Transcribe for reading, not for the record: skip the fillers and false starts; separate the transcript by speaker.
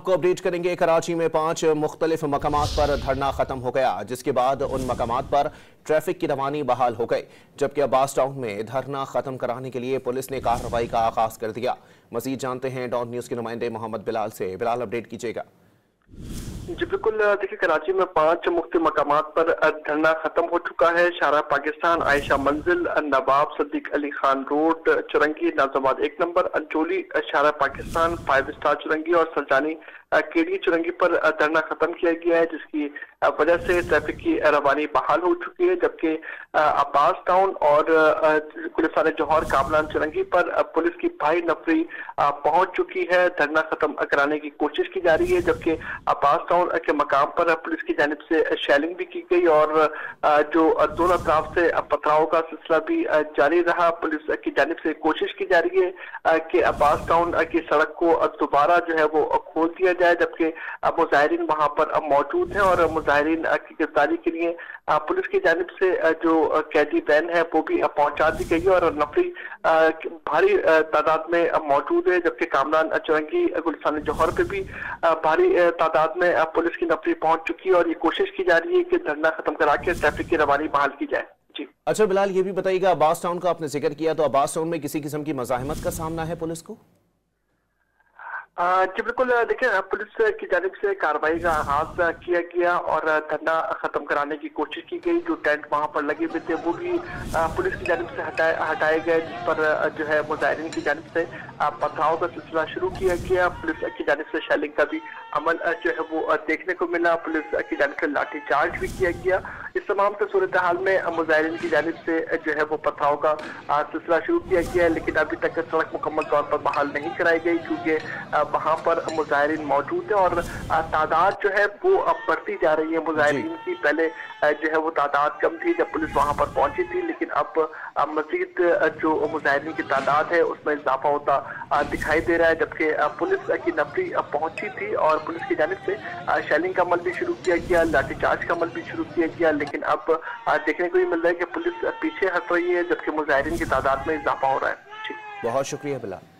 Speaker 1: को अपडेट करेंगे। कराची में 5 मुख्तलिफ मकामात पर धरना खत्म हो गया, जिसके बाद उन मकामात पर ट्रैफिक की रवानी बहाल हो गई। जबकि अब्बास टाउन में धरना खत्म कराने के लिए पुलिस ने कार्रवाई का आगाज कर दिया। मजीद जानते हैं डॉन न्यूज के नुमाइंदे मोहम्मद बिलाल से। बिलाल, अपडेट कीजिएगा।
Speaker 2: जी बिल्कुल, देखिए कराची में 5 मुख्तलिफ मकामात पर धरना खत्म हो चुका है। शारा पाकिस्तान, आयशा मंजिल, नवाब सदीक अली खान रोड चुरंगी, नाजाबाद 1 नंबर, अंचोली शारा पाकिस्तान, 5 स्टार चुरंगी और सलजानी केडी चुरंगी पर धरना खत्म किया गया है, जिसकी वजह से ट्रैफिक की रवानी बहाल हो चुकी है। जबकि अब्बास टाउन और गुलिस्तान जौहर कामरान चुरंगी पर पुलिस की भारी नफरी पहुंच चुकी है। धरना खत्म कराने की कोशिश की जा रही है। जबकि अब्बास टाउन के मकाम पर पुलिस की जानिब से शेलिंग भी की गई और जो दोनों तरफ से पथराव का सिलसिला भी जारी रहा। पुलिस की जानिब से कोशिश की जा रही है कि अब्बास टाउन की सड़क को दोबारा जो है वो खोल दिया जाए, जबकि मुजाहिरीन वहां पर मौजूद हैं और मुजाहिरीन की गिरफ्तारी के लिए पुलिस की जानिब से जो कैदी वैन है वो भी पहुंचा दी गई है और नफरी भारी तादाद में मौजूद है। जबकि कामरान चुरंगी गुलिस्तान जौहर पे भी भारी तादाद में पुलिस की नफरी पहुंच चुकी है और ये कोशिश की जा रही है कि धरना खत्म करा के ट्रैफिक की रवानी बहाल की जाए। जी
Speaker 1: अच्छा बिलाल, ये भी बताइएगा, अब्बास टाउन का आपने जिक्र किया, तो अब्बास टाउन में किसी किस्म की मज़ाहमत का सामना है पुलिस को?
Speaker 2: जी बिल्कुल, देखिए पुलिस की जानिब से कार्रवाई का आगाज किया गया और धरना खत्म कराने की कोशिश की गई। जो टेंट वहां पर लगे हुए थे वो भी पुलिस की जानिब से हटाए गए, जिस पर जो है मुजाहिरीन की जानिब से पथराव का सिलसिला शुरू किया गया। पुलिस की जानिब से शेलिंग का भी अमल जो है वो देखने को मिला। पुलिस की जानिब से लाठीचार्ज भी किया गया। इस तमाम से सूरत हाल में मुजाहिरीन की जानिब से जो है वो पथराव का सिलसिला शुरू किया गया, लेकिन अभी तक सड़क मुकम्मल तौर पर बहाल नहीं कराई गई, क्योंकि वहां पर मुजाहिरीन मौजूद है और तादाद जो है वो अब बढ़ती जा रही है मुजाहिरीन की। पहले जो है वो तादाद कम थी जब पुलिस वहां पर पहुंची थी, लेकिन अब मजीद जो मुजाहिरीन की तादाद है उसमें इजाफा होता दिखाई दे रहा है। जबकि पुलिस की नफरी पहुंची थी और पुलिस की जानिब से शेलिंग का अमल भी शुरू किया गया, लाठीचार्ज का अमल भी शुरू किया गया, लेकिन अब देखने को ये मिल रहा है कि पुलिस पीछे हट रही है, जबकि मुजाहिरीन की तादाद में इजाफा हो रहा है।
Speaker 1: बहुत शुक्रिया बिलाल।